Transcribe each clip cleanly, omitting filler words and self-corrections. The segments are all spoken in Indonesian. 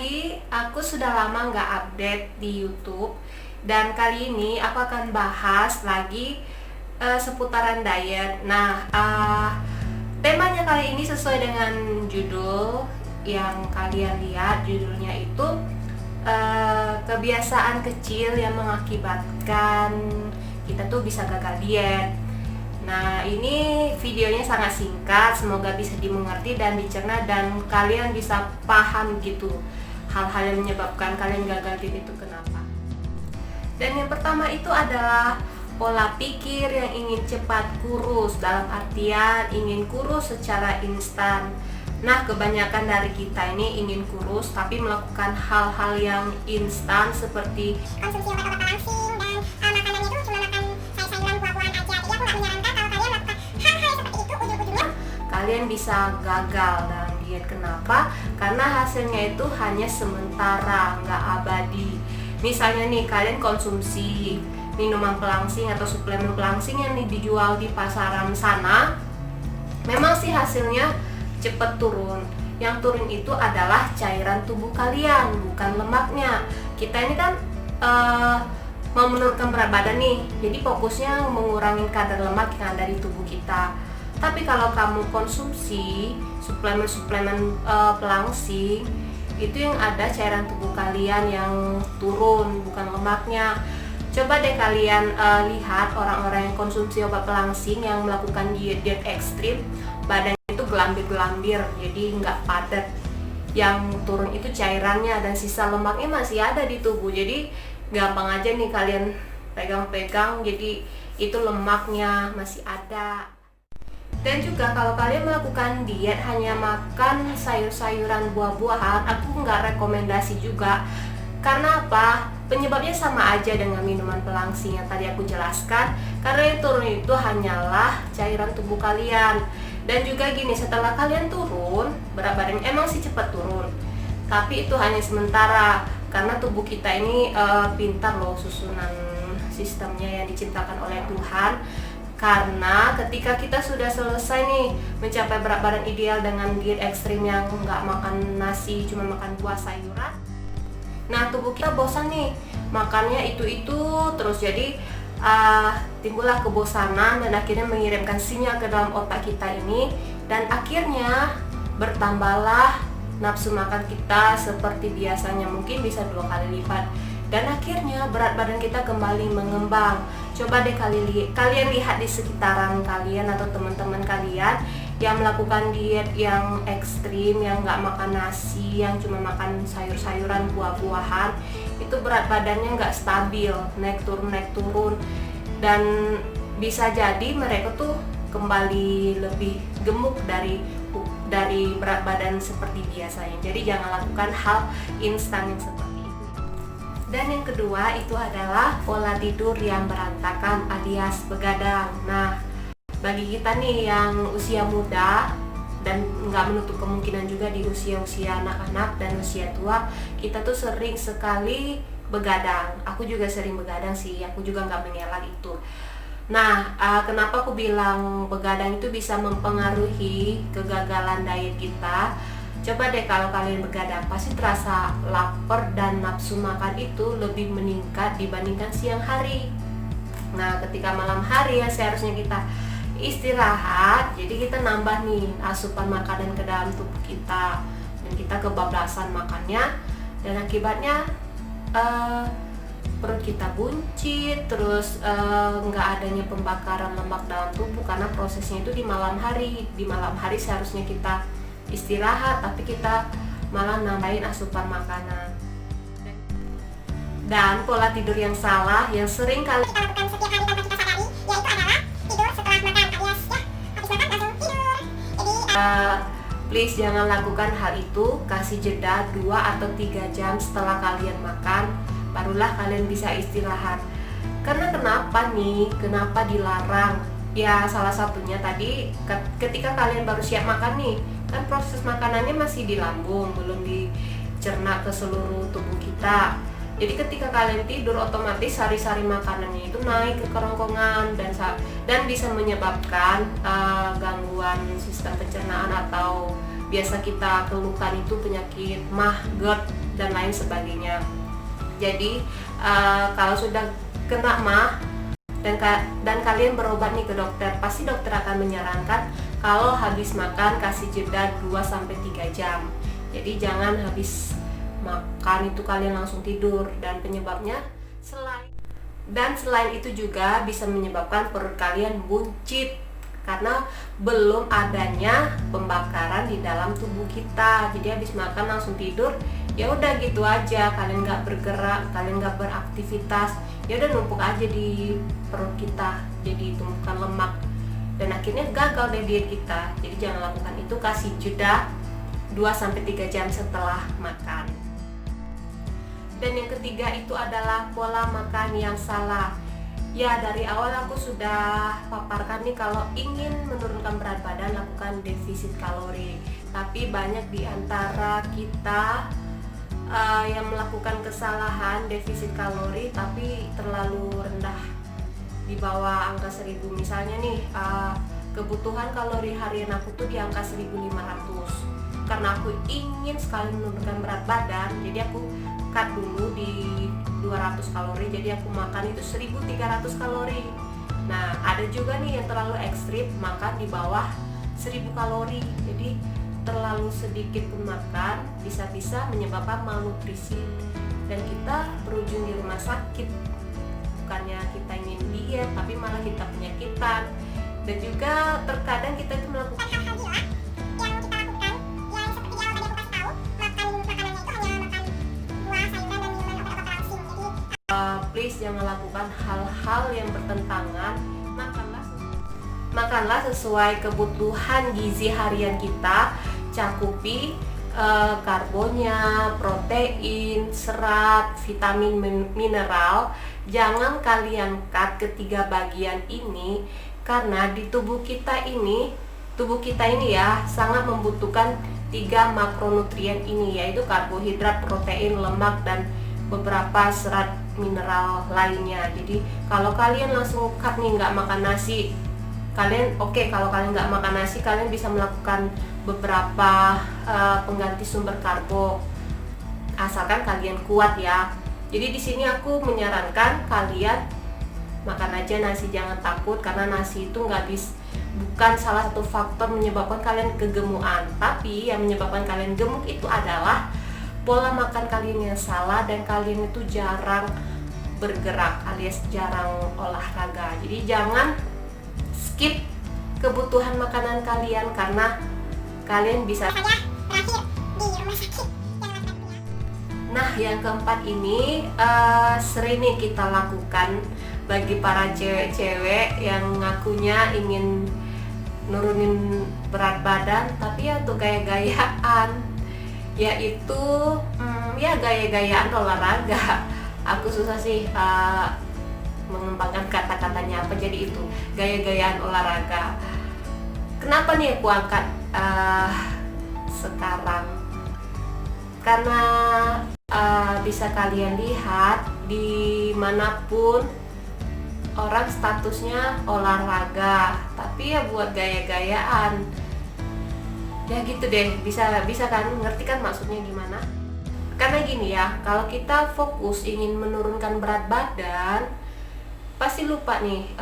lagi, aku sudah lama nggak update di YouTube. Dan kali ini aku akan bahas lagi seputaran diet. Temanya kali ini sesuai dengan judul yang kalian lihat. Judulnya itu kebiasaan kecil yang mengakibatkan kita tuh bisa gagal diet. Nah, ini videonya sangat singkat, semoga bisa dimengerti dan dicerna dan kalian bisa paham gitu hal-hal yang menyebabkan kalian gagal diet itu kenapa. Dan yang pertama itu adalah pola pikir yang ingin cepat kurus, dalam artian ingin kurus secara instan. Nah, kebanyakan dari kita ini ingin kurus tapi melakukan hal-hal yang instan seperti konsumsi obat-obatan langsing dan makanannya itu cuma makan sayur-sayuran, buah-buahan aja. Jadi aku nggak menyarankan kalau kalian melakukan hal-hal seperti itu ujung-ujungnya kalian bisa gagal dalam diet. Kenapa? Karena hasilnya itu hanya sementara, nggak abadi. Misalnya nih, kalian konsumsi minuman pelangsing atau suplemen pelangsing yang dijual di pasaran sana, memang sih hasilnya cepat turun. Yang turun itu adalah cairan tubuh kalian, bukan lemaknya. Kita ini kan mau menurunkan berat badan nih, jadi fokusnya mengurangi kadar lemak yang ada di tubuh kita. Tapi kalau kamu konsumsi suplemen pelangsing, itu yang ada cairan tubuh kalian yang turun, bukan lemaknya. Coba deh kalian lihat orang-orang yang konsumsi obat pelangsing yang melakukan diet ekstrim, badannya itu gelambir-gelambir, jadi nggak padat. Yang turun itu cairannya dan sisa lemaknya masih ada di tubuh. Jadi gampang aja nih kalian pegang-pegang, jadi itu lemaknya masih ada. Dan juga kalau kalian melakukan diet hanya makan sayur-sayuran, buah-buahan, aku nggak rekomendasi juga. Karena apa? Penyebabnya sama aja dengan minuman pelangsing yang tadi aku jelaskan. Karena yang turun itu hanyalah cairan tubuh kalian. Dan juga gini, setelah kalian turun, berat badan emang sih cepat turun, tapi itu hanya sementara. Karena tubuh kita ini pintar loh, susunan sistemnya yang diciptakan oleh Tuhan. Karena ketika kita sudah selesai nih mencapai berat badan ideal dengan diet ekstrim yang nggak makan nasi, cuma makan buah sayuran, nah tubuh kita bosan nih makannya itu terus. Jadi timbullah kebosanan dan akhirnya mengirimkan sinyal ke dalam otak kita ini, dan akhirnya bertambahlah nafsu makan kita seperti biasanya, mungkin bisa 2 kali lipat, dan akhirnya berat badan kita kembali mengembang. Coba deh kalian lihat di sekitaran kalian atau teman-teman kalian yang melakukan diet yang ekstrim, yang nggak makan nasi, yang cuma makan sayur-sayuran, buah-buahan, itu berat badannya nggak stabil, naik turun, dan bisa jadi mereka tuh kembali lebih gemuk dari berat badan seperti biasanya. Jadi jangan lakukan hal instan yang seperti itu. Dan yang kedua itu adalah pola tidur yang berantakan alias begadang. Nah, bagi kita nih yang usia muda dan nggak menutup kemungkinan juga di usia-usia anak-anak dan usia tua, kita tuh sering sekali begadang. Aku juga sering begadang sih, aku juga nggak mengelak itu. Nah, kenapa aku bilang begadang itu bisa mempengaruhi kegagalan diet kita? Coba deh kalau kalian begadang, pasti terasa lapar dan nafsu makan itu lebih meningkat dibandingkan siang hari. Nah, ketika malam hari ya seharusnya kita istirahat, jadi kita nambah nih asupan makanan ke dalam tubuh kita, dan kita kebablasan makannya, dan akibatnya perut kita buncit, terus nggak adanya pembakaran lemak dalam tubuh karena prosesnya itu di malam hari. Di malam hari seharusnya kita istirahat, tapi kita malah nambahin asupan makanan. Dan pola tidur yang salah yang sering kali kita lakukan setiap hari tanpa kita sadari, yaitu adalah tidur setelah makan, alias ya habis makan langsung tidur. Jadi please jangan lakukan hal itu. Kasih jeda 2 atau 3 jam setelah kalian makan, barulah kalian bisa istirahat. Karena kenapa nih? Kenapa dilarang? Ya salah satunya tadi ketika kalian baru siap makan nih, kan proses makanannya masih di lambung, belum dicerna ke seluruh tubuh kita. Jadi ketika kalian tidur, otomatis sari-sari makanannya itu naik ke kerongkongan dan bisa menyebabkan gangguan sistem pencernaan atau biasa kita keluhkan itu penyakit mah, GERD dan lain sebagainya. Jadi kalau sudah kena mah dan kalian berobat nih ke dokter, pasti dokter akan menyarankan kalau habis makan kasih jeda 2-3 jam. Jadi jangan habis makan itu kalian langsung tidur, dan penyebabnya selain itu juga bisa menyebabkan perut kalian buncit karena belum adanya pembakaran di dalam tubuh kita. Jadi habis makan langsung tidur, ya udah gitu aja, kalian nggak bergerak, kalian nggak beraktivitas, ya udah numpuk aja di perut kita, jadi tumpukan lemak, dan akhirnya gagal deh diet kita. Jadi jangan lakukan itu, kasih jeda 2-3 jam setelah makan. Dan yang ketiga itu adalah pola makan yang salah. Ya, dari awal aku sudah paparkan nih, kalau ingin menurunkan berat badan lakukan defisit kalori. Tapi banyak di antara kita yang melakukan kesalahan defisit kalori tapi terlalu rendah, di bawah angka 1000. Misalnya nih, kebutuhan kalori harian aku tuh di angka 1500. Karena aku ingin sekali menurunkan berat badan, jadi aku cut dulu di 200 kalori, jadi aku makan itu 1300 kalori. Nah, ada juga nih yang terlalu ekstrim, makan di bawah 1000 kalori. Jadi terlalu sedikit pun makan bisa-bisa menyebabkan malnutrisi dan kita berujung di rumah sakit. Bukannya kita ingin diet, tapi malah kita penyakitan. Dan juga terkadang kita itu melakukan hal-hal gila yang kita lakukan, yang seperti di awal tadi aku kasih tahu, makanannya itu hanya makan buah, sayuran, dan minuman obat-obat langsing. Jadi please jangan lakukan hal-hal yang bertentangan. Makanlah sesuai kebutuhan gizi harian kita, cakupi karbonnya, protein, serat, vitamin, mineral. Jangan kalian cut ketiga bagian ini, karena di tubuh kita ini ya sangat membutuhkan 3 makronutrien ini, yaitu karbohidrat, protein, lemak, dan beberapa serat mineral lainnya. Jadi kalau kalian langsung cut nih, nggak makan nasi, kalau kalian nggak makan nasi, kalian bisa melakukan beberapa pengganti sumber karbo, asalkan kalian kuat ya. Jadi di sini aku menyarankan kalian makan aja nasi, jangan takut, karena nasi itu bukan salah satu faktor menyebabkan kalian kegemukan. Tapi yang menyebabkan kalian gemuk itu adalah pola makan kalian yang salah, dan kalian itu jarang bergerak alias jarang olahraga. Jadi jangan skip kebutuhan makanan kalian, karena kalian bisa saja berakhir di rumah sakit. Nah, yang keempat ini sering nih kita lakukan bagi para cewek-cewek yang ngakunya ingin nurunin berat badan, tapi ya untuk gaya-gayaan, yaitu ya gaya-gayaan olahraga. Aku susah sih mengembangkan kata-katanya apa, jadi itu gaya-gayaan olahraga. Kenapa nih aku angkat sekarang? Karena bisa kalian lihat dimanapun orang statusnya olahraga, tapi ya buat gaya-gayaan. Ya gitu deh, bisa kan, ngerti kan maksudnya gimana? Karena gini ya, kalau kita fokus ingin menurunkan berat badan, pasti lupa nih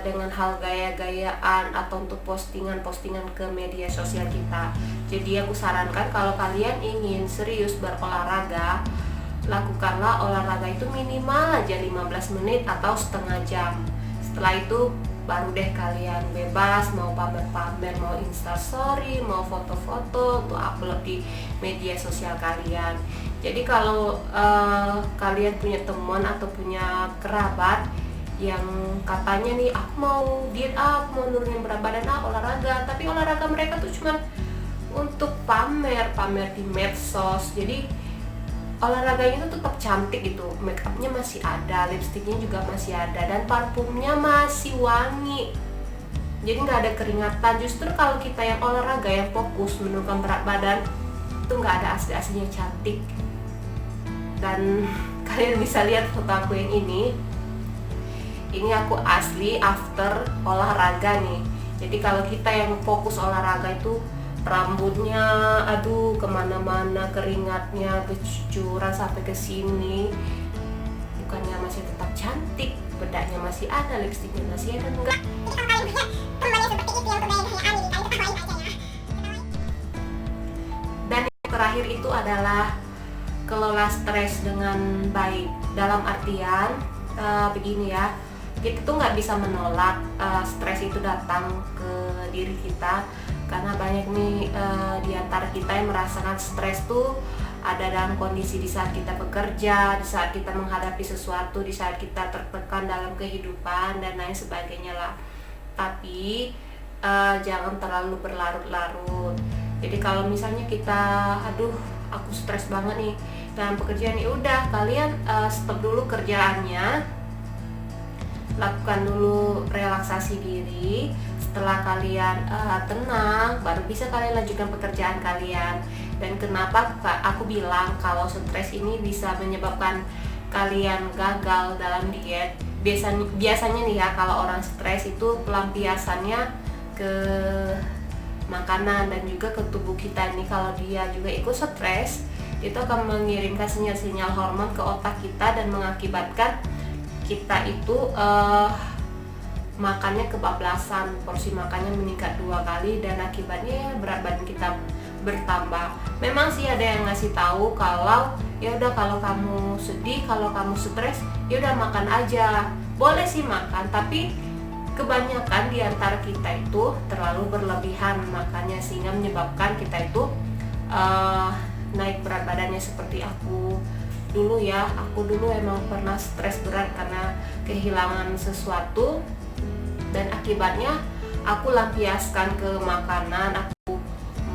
dengan hal gaya-gayaan atau untuk postingan-postingan ke media sosial kita. Jadi aku sarankan kalau kalian ingin serius berolahraga, lakukanlah olahraga itu minimal aja 15 menit atau setengah jam. Setelah itu baru deh kalian bebas mau pamer-pamer, mau instastory, mau foto-foto untuk upload di media sosial kalian. Jadi kalau kalian punya teman atau punya kerabat yang katanya nih, aku mau diet, aku mau nurunin berat badan, olahraga, tapi olahraga mereka tuh cuman untuk pamer di medsos. Jadi olahraganya itu tetap cantik gitu, make upnya masih ada, lipstiknya juga masih ada, dan parfumnya masih wangi. Jadi nggak ada keringatan. Justru kalau kita yang olahraga, yang fokus menurunkan berat badan, itu nggak ada asli-aslinya cantik. Dan kalian bisa lihat foto aku yang ini aku asli after olahraga nih. Jadi kalau kita yang fokus olahraga itu rambutnya aduh kemana-mana, keringatnya bercucuran sampai ke sini. Bukannya masih tetap cantik, bedaknya masih ada, lipstiknya masih ada, enggak. Jadi kalau kalian lihat temannya seperti itu yang kebayang kayak Ani, kalian ketawain aja ya. Dan yang terakhir itu adalah kelola stres dengan baik. Dalam artian begini ya, kita tuh nggak bisa menolak stres itu datang ke diri kita, karena banyak nih di antara kita yang merasakan stres tuh ada dalam kondisi di saat kita bekerja, di saat kita menghadapi sesuatu, di saat kita tertekan dalam kehidupan dan lain sebagainya lah. Tapi jangan terlalu berlarut-larut. Jadi kalau misalnya kita, aduh aku stres banget nih dalam pekerjaan, ya udah kalian stop dulu kerjaannya, lakukan dulu relaksasi diri. Setelah kalian tenang, baru bisa kalian lanjutkan pekerjaan kalian. Dan kenapa aku bilang kalau stres ini bisa menyebabkan kalian gagal dalam diet? Biasanya nih ya, kalau orang stres itu pelampiasannya ke makanan dan juga ke tubuh kita nih. Kalau dia juga ikut stres, itu akan mengirimkan sinyal-sinyal hormon ke otak kita dan mengakibatkan kita itu makannya kebablasan, porsi makannya meningkat 2 kali, dan akibatnya berat badan kita bertambah. Memang sih ada yang ngasih tahu kalau ya udah kalau kamu sedih, kalau kamu stres, ya udah makan aja. Boleh sih makan, tapi kebanyakan di antara kita itu terlalu berlebihan makannya, sehingga menyebabkan kita itu naik berat badannya. Seperti aku dulu ya, aku dulu emang pernah stres berat karena kehilangan sesuatu, dan akibatnya aku lampiaskan ke makanan. Aku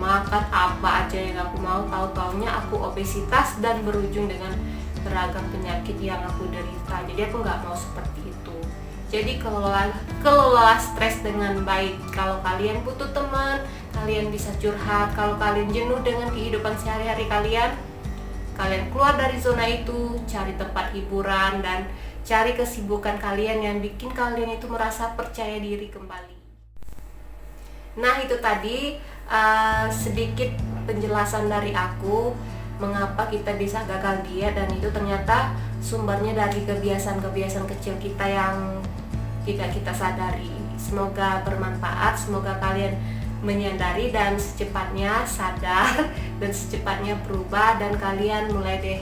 makan apa aja yang aku mau, tahu-taunya aku obesitas dan berujung dengan beragam penyakit yang aku derita. Jadi aku nggak mau seperti itu. Jadi kelola stres dengan baik. Kalau kalian butuh teman, kalian bisa curhat. Kalau kalian jenuh dengan kehidupan sehari-hari kalian keluar dari zona itu, cari tempat hiburan dan cari kesibukan kalian yang bikin kalian itu merasa percaya diri kembali. Nah, itu tadi sedikit penjelasan dari aku mengapa kita bisa gagal diet, dan itu ternyata sumbernya dari kebiasaan-kebiasaan kecil kita yang tidak kita sadari. Semoga bermanfaat, semoga kalian menyadari dan secepatnya sadar dan secepatnya berubah, dan kalian mulai deh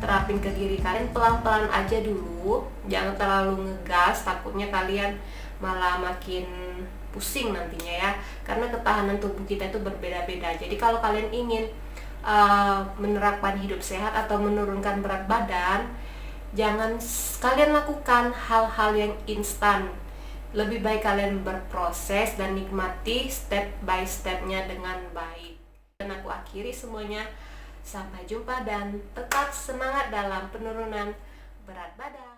terapin ke diri kalian pelan-pelan aja dulu, jangan terlalu ngegas, takutnya kalian malah makin pusing nantinya ya, karena ketahanan tubuh kita itu berbeda-beda. Jadi kalau kalian ingin menerapkan hidup sehat atau menurunkan berat badan, jangan kalian lakukan hal-hal yang instan. Lebih baik kalian berproses dan nikmati step by stepnya dengan baik. Dan aku akhiri semuanya, sampai jumpa dan tetap semangat dalam penurunan berat badan.